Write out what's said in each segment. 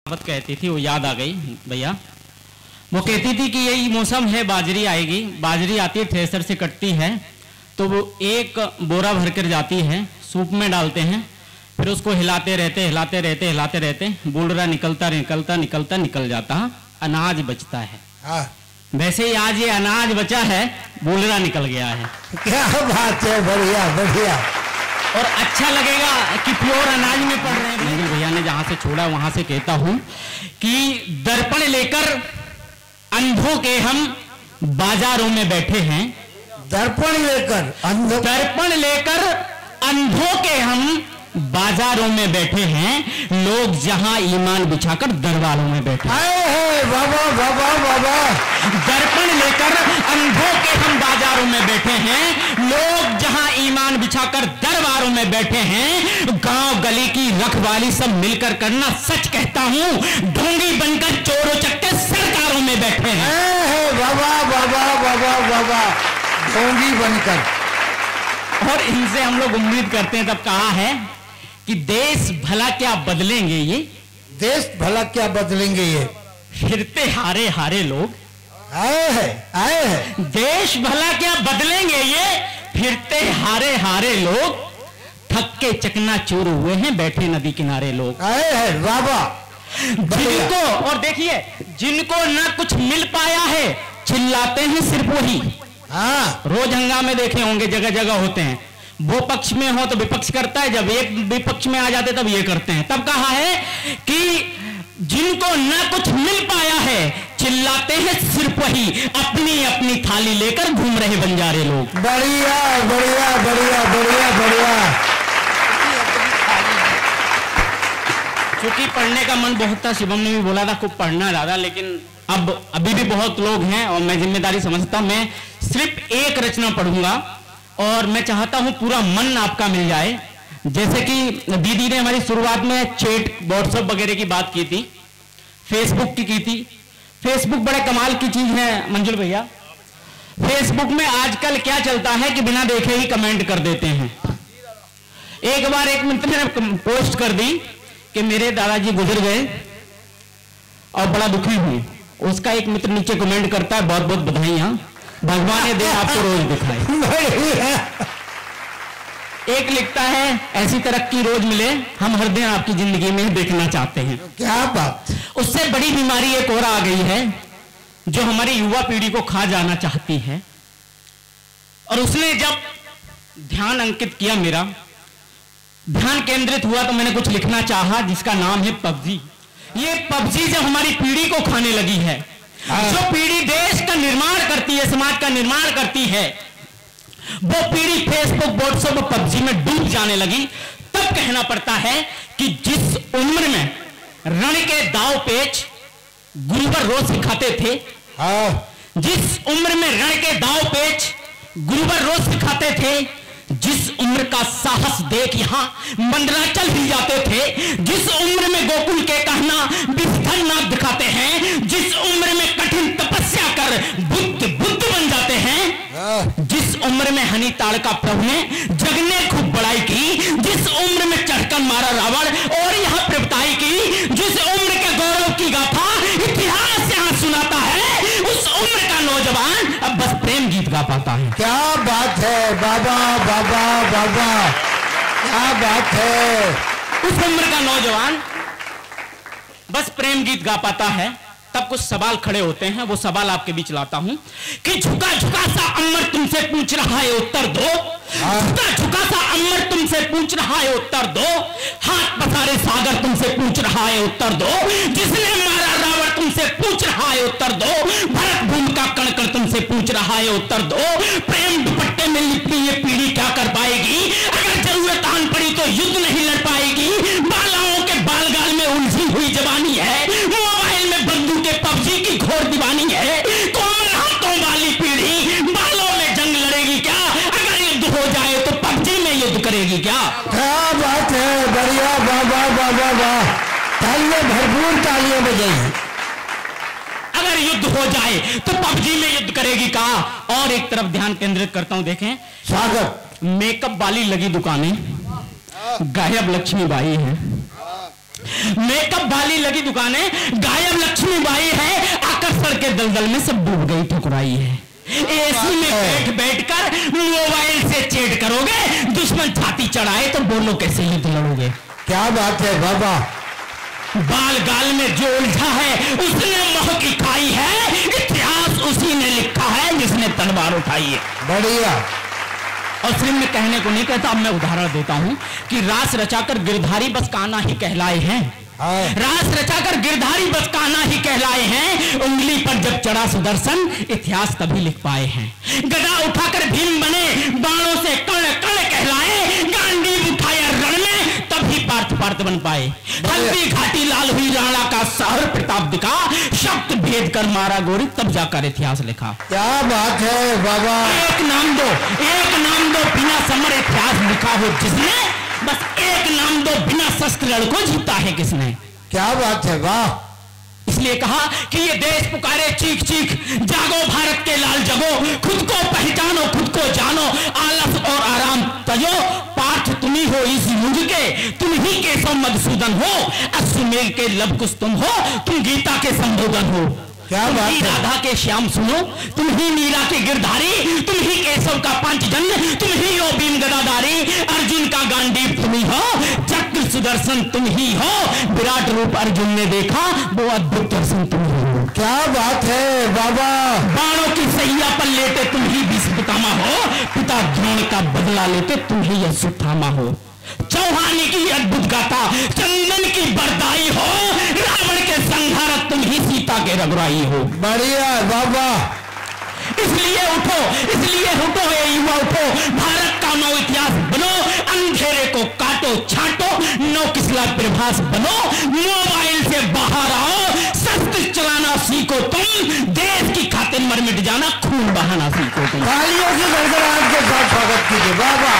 कहती थी, वो याद आ गई भैया। वो कहती थी कि यही मौसम है, बाजरी आएगी, बाजरी आती है थ्रेसर से कटती है तो वो एक बोरा भर कर जाती है, सूप में डालते हैं, फिर उसको हिलाते रहते बूढ़ा निकलता निकल जाता, अनाज बचता है। वैसे ही आज ये अनाज बचा है, बूढ़ा निकल गया है। क्या बात है, बढ़िया बढ़िया। और अच्छा लगेगा कि प्योर अनाज में पढ़ रहे हैं। भैया ने जहां से छोड़ा वहां से कहता हूं कि दर्पण लेकर अंधों के हम बाजारों में बैठे हैं। दर्पण लेकर अंधों के हम बाजारों में बैठे हैं, लोग जहां ईमान बिछाकर दरबारों में बैठे हैं। बाबा बाबा बाबा। दर्पण लेकर अंधों के हम बाजारों में बैठे हैं, लोग जहां ईमान बिछाकर दरबारों में बैठे हैं। गांव गली की रखवाली सब मिलकर करना, सच कहता हूं, ढोंगी बनकर चोरों चक्के सरकारों में बैठे हैं। बाबा बाबा बाबा बाबा, ढोंगी बनकर। और इनसे हम लोग उम्मीद करते हैं, तब कहा है कि देश भला क्या बदलेंगे ये, देश भला क्या बदलेंगे ये, फिरते हारे हारे लोग आए हैं। देश भला क्या बदलेंगे ये, फिरते हारे हारे लोग, थक के चकनाचूर हुए हैं बैठे नदी किनारे लोग आए हैं। बाबा जिनको, और देखिए, जिनको ना कुछ मिल पाया है चिल्लाते हैं सिर्फ वही। हाँ, रोज हंगामे देखे होंगे, जगह जगह होते हैं। वो पक्ष में हो तो विपक्ष करता है, जब एक विपक्ष में आ जाते तब ये करते हैं। तब कहा है कि जिनको ना कुछ मिल पाया है चिल्लाते हैं सिर्फ वही, अपनी अपनी थाली लेकर घूम रहे बंजारे लोग। बढ़िया बढ़िया बढ़िया बढ़िया बढ़िया। क्योंकि पढ़ने का मन बहुत था, शिवम ने भी बोला था खूब पढ़ना दादा, लेकिन अब अभी भी बहुत लोग हैं और मैं जिम्मेदारी समझता, मैं सिर्फ एक रचना पढ़ूंगा और मैं चाहता हूं पूरा मन आपका मिल जाए। जैसे कि दीदी ने हमारी शुरुआत में चैट व्हाट्सएप वगैरह की बात की थी, फेसबुक की थी। फेसबुक बड़े कमाल की चीज है मंजुल भैया। फेसबुक में आजकल क्या चलता है कि बिना देखे ही कमेंट कर देते हैं। एक बार एक मित्र ने पोस्ट कर दी कि मेरे दादाजी गुजर गए और बड़ा दुखी हुई। उसका एक मित्र नीचे कमेंट करता है, बहुत बहुत बधाइयां, भगवान ने दे आपको रोज दिखाए। एक लिखता है, ऐसी तरक्की रोज मिले, हम हर दिन आपकी जिंदगी में देखना चाहते हैं। क्या बात। उससे बड़ी बीमारी एक और आ गई है जो हमारी युवा पीढ़ी को खा जाना चाहती है। और उसने जब ध्यान अंकित किया, मेरा ध्यान केंद्रित हुआ, तो मैंने कुछ लिखना चाहा जिसका नाम है पबजी। ये पबजी जब हमारी पीढ़ी को खाने लगी है, जो पीढ़ी देश का निर्माण करती है, समाज का निर्माण करती है, वो पीढ़ी फेसबुक व्हाट्सएप और पबजी में डूब जाने लगी, तब कहना पड़ता है कि जिस उम्र में रण के दाव पेच गुरुवर रोज सिखाते थे, जिस उम्र में रण के दाव पेच गुरुवर रोज सिखाते थे, जिस उम्र का साहस देख यहां मंडलाचल हिल जाते थे, जिस उम्र में गोकुल के कहना विस्धर नाथ दिखाते हैं, जिस उम्र में कठिन तपस्या कर बुद्ध बन जाते हैं, जिस उम्र में हनी ताड़का प्रभु ने जग ने खूब बड़ाई की, जिस उम्र में चढ़कर मारा रावण और यहां प्रभुताई की, जिस उम्र के गौरव की गाथा इतिहास यहां सुनाता है, उस उम्र का नौजवान अब बस प्रेम गीत गा पाता है। क्या बात है बाबा बाबा बाबा, क्या बात है। उस उम्र का नौजवान बस प्रेम गीत गा पाता है। तब कुछ सवाल खड़े होते हैं, वो सवाल आपके बीच लाता हूं कि झुका झुका सा अमर तुमसे पूछ रहा है उत्तर दो, झुका झुका सा अमर तुमसे पूछ रहा है उत्तर दो, हाथ पसारे सागर तुमसे पूछ रहा है उत्तर दो, जिसने मारा रावण तुमसे पूछ रहा है उत्तर दो, भरत भूमि का कण कण तुमसे पूछ रहा है उत्तर दो, प्रेम दुपट्टे में लिपटी ये पीढ़ी क्या कर पाएगी, अगर जरूरत आन पड़ी तो युद्ध नहीं लड़ पाएगी, बालाओं के बालगाल में उलझी हुई जवानी है, मोबाइल में बंदूकें पबजी की घोर दीवानी है, कोमल हाथों वाली पीढ़ी बालों में जंग लड़ेगी क्या, अगर युद्ध हो जाए तो पबजी में युद्ध करेगी क्या। क्या बात है, बढ़िया, बाबा बाबा वाह, तालियां भरपूर तालियां बजाइए। अगर युद्ध हो जाए तो पबजी में युद्ध करेगी क्या। और एक तरफ ध्यान केंद्रित करता हूं, देखें, स्वागत मेकअप वाली लगी दुकानें, गायब लक्ष्मीबाई है, मेकअप वाली लगी दुकानें, गायब लक्ष्मीबाई है, आकर्षण के दलदल में सब डूब गई ठुकराई है। एसी में बैठ बैठकर मोबाइल से चैट करोगे, दुश्मन छाती चढ़ाए तो बोलो कैसे युद्ध लड़ोगे। क्या बात है बाबा। बाल गाल में जो उलझा है उसने मोह की खाई है, इतिहास उसी ने लिखा है जिसने तलवार उठाई है। बढ़िया। और सिर्फ मैं कहने को नहीं कहता, अब मैं उदाहरण देता हूं कि रास रचाकर गिरधारी बस कान्हा ही कहलाए हैं। रास रचाकर गिरधारी बस कान्हा ही कहलाए हैं, उंगली पर जब चढ़ा सुदर्शन इतिहास तभी लिख पाए हैं। गदा उठाकर भीम बने, बाणों से कर्ण कर्ण कहलाए, गांडीव उठाया रण में तभी पार्थ बन पाए। हल्दी घाटी लाल हुई राणा का शहर प्रताप दिखा, शब्द भेद कर मारा गोरी तब जाकर इतिहास लिखा। क्या बात है बाबा। एक नाम दो बिना समर इतिहास लिखा हो जिसने, बस एक नाम दो बिना शस्त्र लड़को जीता है किसने। क्या बात है वाह। इसलिए कहा कि ये देश पुकारे चीख चीख, जागो भारत के लाल जगो, खुद को पहचानो खुद को जानो, आलस और आराम तजो, पार्थ तुम ही हो इस युग के, तुम ही केशव मधुसूदन हो, अश्वमेध के लब कुश तुम हो, तुम गीता के संबोधन हो। क्या बात है। राधा के श्याम सुनो, तुम ही मीरा के गिरधारी, तुम ही केशव का पंचजन्य, तुम ही हो भीम गदाधारी, अर्जुन का गांडीव तुम ही हो, चक्र सुदर्शन तुम ही हो, विराट रूप अर्जुन ने देखा वो अद्भुत दर्शन तुम ही हो। क्या बात है बाबा। बाणों की सैया पर लेटे तुम ही भीष्म पितामह हो, पिता द्रोण का बदला लेते तुम ही अश्वत्थामा हो। चौहानी की अद्भुत गाथा, चंदन की बरदाई हो, रावण के संहारक तुम ही सीता के रघुराई हो। बढ़िया बाबा। इसलिए उठो हे युवा उठो, भारत का नौ इतिहास बनो, अंधेरे को काटो छाटो, नौ किसला प्रभास बनो, मोबाइल से बाहर आओ, शस्त्र चलाना सीखो तुम, देश की खातिर मर मिट जाना, खून बहाना सीखो तुम। तालियों की गड़गड़ाहट के साथ स्वागत कीजिए बाबा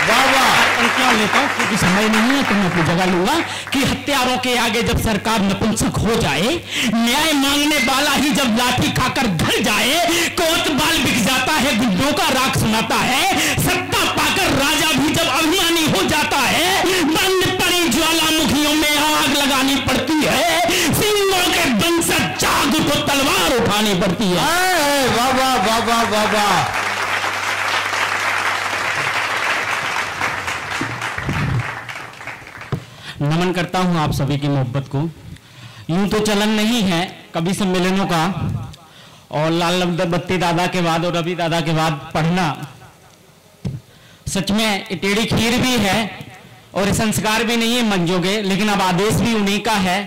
बाबा। पंक्तियां लेता हूं क्योंकि समय नहीं है तो मैं अपनी जगह लूंगा कि हत्यारों के आगे जब सरकार नपुंसक हो जाए, न्याय मांगने वाला ही जब लाठी खाकर घर जाए, कोतवाल बिक जाता है, गुड्डों का राग सुनाता है, सत्ता पाकर राजा भी जब अभिमानी हो जाता है, बंद पड़ी ज्वालामुखियों में आग लगानी पड़ती है, सिंहों के वंशज जाग उठो तलवार उठानी पड़ती है। बाबा बाबा बाबा। नमन करता हूं आप सभी की मोहब्बत को। यूं तो चलन नहीं है कभी सम्मेलनों का, और लाल बत्ती दादा के बाद और रवि दादा के बाद पढ़ना सच में टेढ़ी खीर भी है और संस्कार भी नहीं है मंजों के, लेकिन अब आदेश भी उन्हीं का है,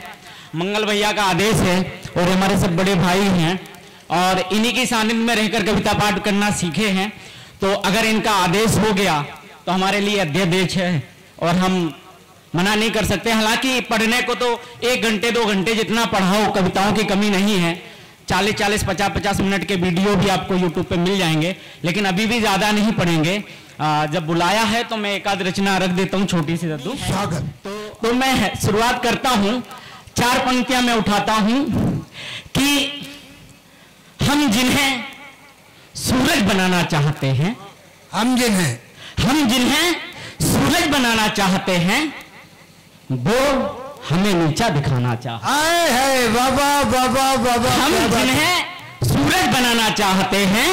मंगल भैया का आदेश है और हमारे सब बड़े भाई हैं और इन्हीं की सानिध्य में रहकर कविता पाठ करना सीखे हैं। तो अगर इनका आदेश हो गया तो हमारे लिए अध्यादेश है और हम मना नहीं कर सकते। हालांकि पढ़ने को तो 1 घंटे 2 घंटे जितना पढ़ाओ, कविताओं की कमी नहीं है, 40-40 50-50 मिनट के वीडियो भी आपको यूट्यूब पे मिल जाएंगे, लेकिन अभी भी ज्यादा नहीं पढ़ेंगे। जब बुलाया है तो मैं एक आध रचना रख देता हूँ छोटी सी दद्दू। तो मैं शुरुआत करता हूँ, 4 पंक्तियां मैं उठाता हूँ कि हम जिन्हें सूरज बनाना चाहते हैं, हम जिन्हें सूरज बनाना चाहते हैं, वो हमें नीचा दिखाना चाहते हैं। बाबा बाबा बाबा। हम जिन्हें सूरज बनाना चाहते हैं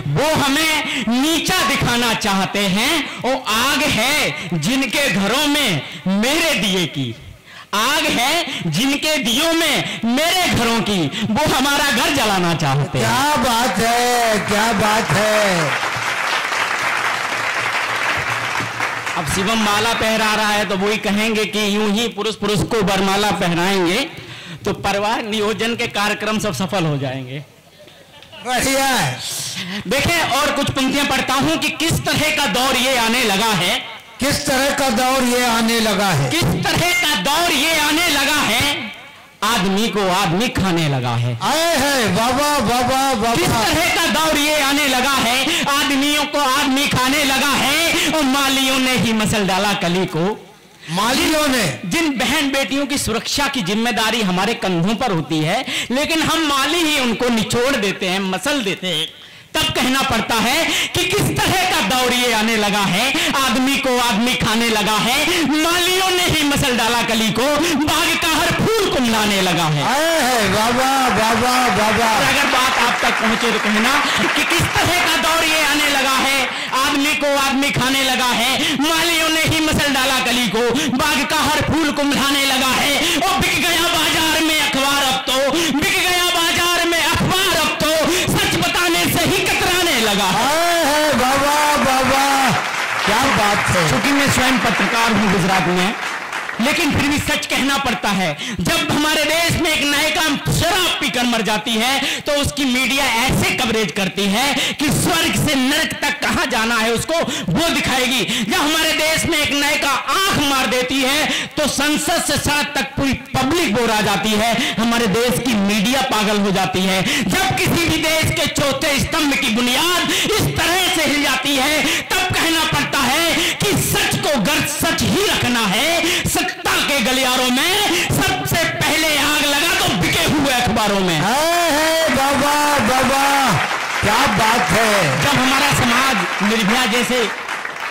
वो हमें नीचा दिखाना चाहते हैं। वो आग है जिनके घरों में मेरे दिए की, आग है जिनके दियों में मेरे घरों की, वो हमारा घर जलाना चाहते हैं। क्या बात है, क्या बात है। अब शिवम माला पहरा रहा है तो वही कहेंगे कि यूं ही पुरुष को वरमाला पहनाएंगे तो परिवार नियोजन के कार्यक्रम सब सफल हो जाएंगे। बढ़िया है। देखें और कुछ पंक्तियां पढ़ता हूं कि किस तरह का दौर ये आने लगा है, किस तरह का दौर ये आने लगा है, किस तरह का दौर ये आने लगा है, आदमी को आदमी खाने लगा है। आए है बाबा बाबा बाबा। किस तरह का दौर ये आने लगा है, आदमियों को आदमी खाने लगा है और मालियों ने ही मसल डाला कली को। मालियों ने, जिन बहन बेटियों की सुरक्षा की जिम्मेदारी हमारे कंधों पर होती है, लेकिन हम माली ही उनको निचोड़ देते हैं, मसल देते हैं। तब कहना पड़ता है कि किस तरह का दौर ये आने लगा है, आदमी को आदमी खाने लगा है, मालियों ने ही मसल डाला कली को, बाग का हर फूल कुम्हलाने लगा है। बाबा बाबा बाबा, अगर बात आप तक पहुंचे तो कहना कि किस तरह का दौर ये आने लगा है, आदमी को आदमी खाने लगा है, मालियों ने ही मसल डाला कली को, बाग का हर फूल कुम्हलाने लगा है। और बिक गया बाजार में अखबार, अब तो बिक गया बाजार में अखबार, अब तो सच बताने से ही कतराने लगा है। बाबा बाबा, क्या बात है। क्योंकि मैं स्वयं पत्रकार हूं गुजरात में, लेकिन फिर भी सच कहना पड़ता है। जब हमारे देश में एक नायिका शराब पीकर मर जाती है तो उसकी मीडिया ऐसे कवरेज करती है कि स्वर्ग से नरक तक कहां जाना है उसको वो दिखाएगी। जब हमारे देश में एक नायिका आंख मार देती है तो संसद से सड़क तक पूरी पब्लिक बोर आ जाती है, हमारे देश की मीडिया पागल हो जाती है। जब किसी भी देश के चौथे स्तंभ की बुनियाद इस तरह से हिल जाती है तब कहना पड़ता है कि सच को गर्द सच ही रखना है। सत्ता के गलियारों में सबसे पहले आग लगा तो बिके हुए अखबारों में। बाबा बाबा, क्या बात है। जब हमारा समाज निर्भया जैसे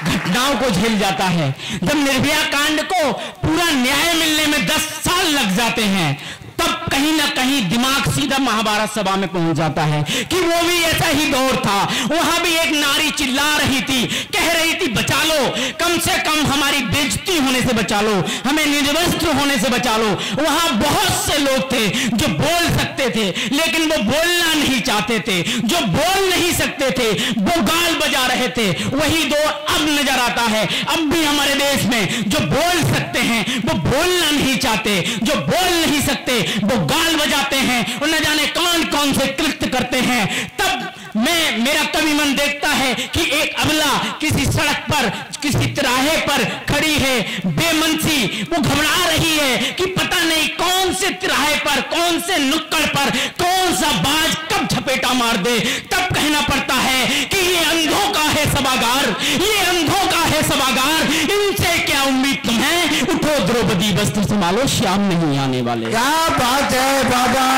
घटनाओं को झेल जाता है, जब निर्भया कांड को पूरा न्याय मिलने में 10 साल लग जाते हैं, तब कहीं ना कहीं दिमाग सीधा महाभारत सभा में पहुंच जाता है कि वो भी ऐसा ही दौर था। वहां भी एक नारी चिल्ला रही थी, कह रही थी बचा लो, कम से कम हमारी बेइज्जती होने से बचा लो, हमें निर्वस्त्र होने से बचा लो। वहां बहुत से लोग थे जो बोल सकते थे लेकिन वो बोलना नहीं चाहते थे, जो बोल नहीं सकते थे वो गाल बजा रहे थे। वही दौर अब नजर आता है। अब भी हमारे देश में जो बोल सकते हैं वो बोलना नहीं चाहते, जो बोल नहीं सकते वो गाल बजाते हैं और न जाने कौन कौन से कृत्य करते हैं। तब मेरा कवि मन देखता है कि एक अबला किसी सड़क पर किसी तिराहे पर खड़ी है, बेमनसी वो घबरा रही है कि पता नहीं कौन से तिराहे पर, कौन से नुक्कड़ पर कौन सा बाज कब झपेटा मार दे। तब कहना पड़ता है कि ये अंधों का है सभागार, ये अंधों का है सभागार, इनसे क्या उम्मीद तुम्हें, उठो द्रौपदी वस्त्र संभालो, श्याम नहीं आने वाले। क्या बात है बाबा।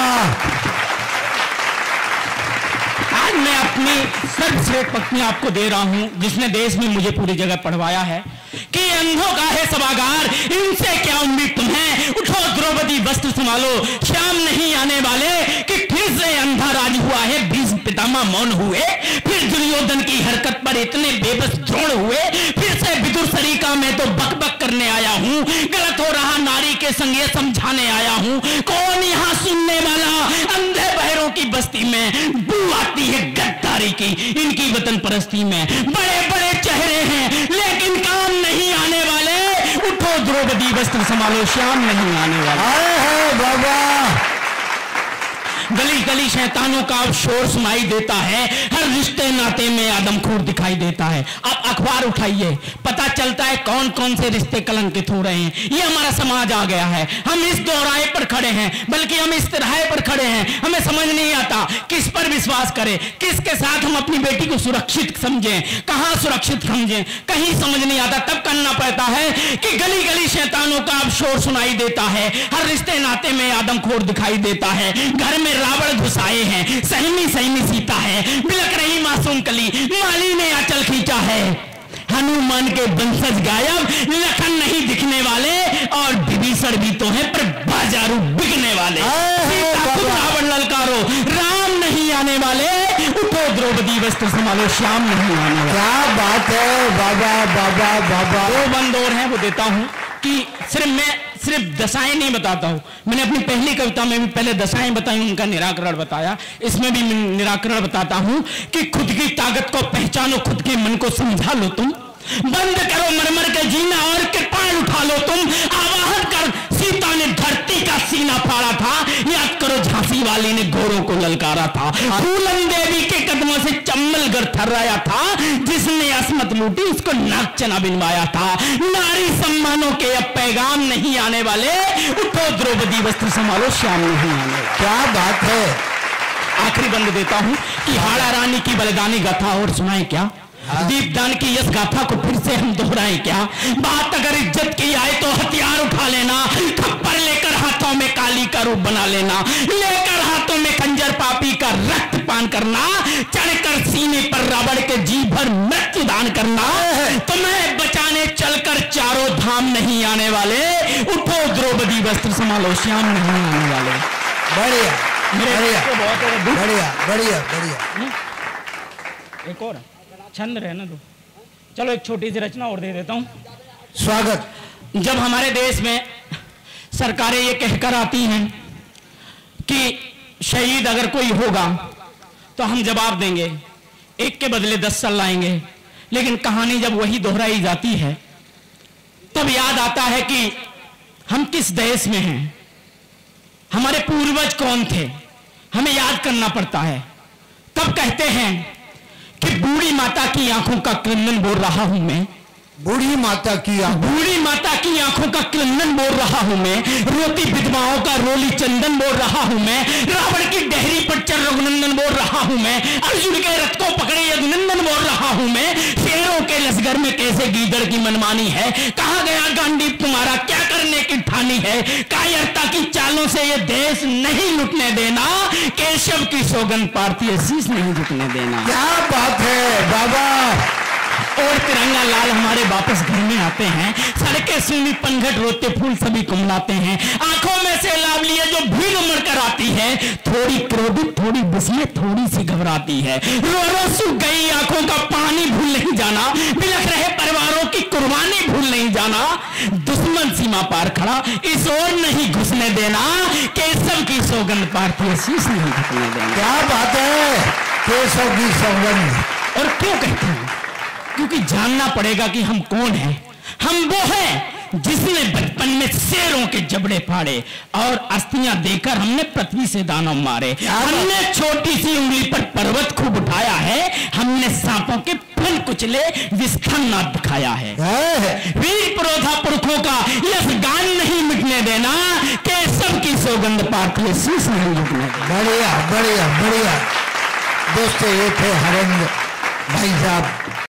आज मैं अपनी सर्वश्रेष्ठ पत्नी आपको दे रहा हूं जिसने देश में मुझे पूरी जगह पढ़वाया है कि अंधों का है सभागार, इनसे क्या उम्मीद तुम्हें, उठो द्रौपदी वस्त्र संभालो, श्याम नहीं आने वाले। कि फिर से अंधा राज हुआ है, भीष्म पितामह मौन हुए, फिर दुर्योधन की हरकत पर इतने बेबस द्रोण हुए, फिर से विदुर सरिका में तो बकबक करने आया हूं, गलत हो रहा नारी के संग ये समझाने आया हूं। कौन यहां सुनने वाला, अंधे बहरों की बस्ती में बू आती है गद्दारी की, इनकी वतन परस्ती में। बड़े बड़े चेहरे हैं लेकिन काम नहीं आने वाले, उठो द्रौपदी वस्त्र संभालो, श्याम नहीं आने वाले। बाबा, गली गली शैतानों का अब शोर सुनाई देता है, हर रिश्ते नाते में आदमखोर दिखाई देता है। अब अखबार उठाइए, पता चलता है कौन कौन से रिश्ते कलंकित हो रहे हैं। ये हमारा समाज आ गया है, हम इस दोराहे पर खड़े हैं, बल्कि हम इस तिराहे पर खड़े हैं। हमें समझ नहीं आता किस पर विश्वास करें, किसके साथ हम अपनी बेटी को सुरक्षित समझें, कहां सुरक्षित समझें, कहीं समझ नहीं आता। तब करना पड़ता है कि गली गली शैतानों का अब शोर सुनाई देता है, हर रिश्ते नाते में आदमखोर दिखाई देता है। घर में रावण घुसाए हैं, सहमी सहमी सीता है, बिलक रही मासूम कली, माली ने आंचल खींचा है। हनुमान के वंशज गायब, लखन नहीं दिखने वाले, और विभीषण भी तो है पर बाजारू बिकने वाले। सीता को रावण ललकारो, राम नहीं आने वाले, उठो द्रौपदी वस्त्र संभालो, श्याम नहीं आने वाले। क्या बात है बाबा बाबा बाबा। दो बंद और हैं वो देता हूं कि सिर्फ दशाएं नहीं बताता हूं। मैंने अपनी पहली कविता में भी पहले दशाएं बताई, उनका निराकरण बताया, इसमें भी निराकरण बताता हूं कि खुद की ताकत को पहचानो, खुद के मन को समझा लो, तुम बंद करो मरमर के जीना और कृपाण उठा लो तुम। आवाहन कर सीता ने धरती का सीना फाड़ा था, याद करो झांसी वाली ने घोड़ों को ललकारा था। फूलन देवी के कदमों से चम्मलगढ़ थर्राया था, जिसने असमत लूटी उसको नाक चना बिनवाया था। नारी सम्मानों के अब पैगाम नहीं आने वाले, उठो द्रौपदी वस्त्र संभालो, श्याम नहीं आने वाले। क्या बात है। आखिरी बंद देता हूं कि हाड़ा रानी की बलिदानी गाथा और सुनाए क्या। दीपदान की इस गाथा को फिर से हम दोहराएं क्या? बात अगर इज्जत की आए तो हथियार उठा लेना, खप्पर लेकर हाथों में काली का रूप बना लेना, लेकर हाथों में खंजर पापी का रक्त पान करना, चढ़कर सीने पर रावण के जी भर मृत्यु दान करना। तुम्हें बचाने चलकर चारों धाम नहीं आने वाले, उठो द्रौपदी वस्त्र संभालो श्याम नहीं आने वाले। बढ़िया बढ़िया बढ़िया बढ़िया बढ़िया। एक और छंद रहना दो, चलो एक छोटी सी रचना और दे देता हूं। स्वागत। जब हमारे देश में सरकारें ये कहकर आती हैं कि शहीद अगर कोई होगा तो हम जवाब देंगे, एक के बदले 10 साल लाएंगे, लेकिन कहानी जब वही दोहराई जाती है तब याद आता है कि हम किस देश में हैं, हमारे पूर्वज कौन थे, हमें याद करना पड़ता है। तब कहते हैं कि बूढ़ी माता की आंखों का क्रंदन बोल रहा हूं मैं, बूढ़ी माता की आंखों का क्रंदन बोल रहा हूं मैं, रोती विधवाओं का रोली चंदन बोल रहा हूं मैं, रावण की डेहरी पर चढ़ रघुनंदन बोल रहा हूं मैं, अर्जुन के रथ को पकड़े यदुनंदन बोल रहा हूं मैं, शेरों के लश्कर में कैसे गीदड़ की मनमानी है, कहां गया गांडीव तुम्हारा क्या करने की ठानी है, कायरता की चालों से ये देश नहीं लुटने देना, केशव की सौगंध पार्थी शीश नहीं झुकने देना। क्या बात है बाबा। और तिरंगा लाल हमारे वापस घर में आते हैं, सड़कें सूनी पनघट रोते फूल सभी कुमलाते हैं, आंखों में से लाभ लिए जो भीड़ उमड़ कर आती है, थोड़ी क्रोधित थोड़ी बुझिए थोड़ी सी घबराती है, रो रो सूख गई आंखों का पानी भूल नहीं जाना, बिलख रहे परिवारों की कुर्बानी भूल नहीं जाना, दुश्मन सीमा पार खड़ा इस ओर नहीं घुसने देना, केशव की सौगंध पार्थी शीश नहीं झुकने देना। क्या बात है, केशव की सौगंध। और क्यों कहते हैं? क्योंकि जानना पड़ेगा कि हम कौन हैं। हम वो हैं जिसने बचपन में शेरों के जबड़े फाड़े और अस्थियां देकर हमने पृथ्वी से दानव मारे, हमने छोटी सी उंगली पर पर्वत खूब उठाया है, हमने सांपों के फन कुचले विस्थान ना दिखाया है। वीर पुरोधा पुरखों का यश गान नहीं मिटने देना, केशव की सौगंध पार्थी शीश नहीं झुकने देना। बढ़िया बढ़िया बढ़िया। दोस्तों ये थे हरेंद्र भाई साहब।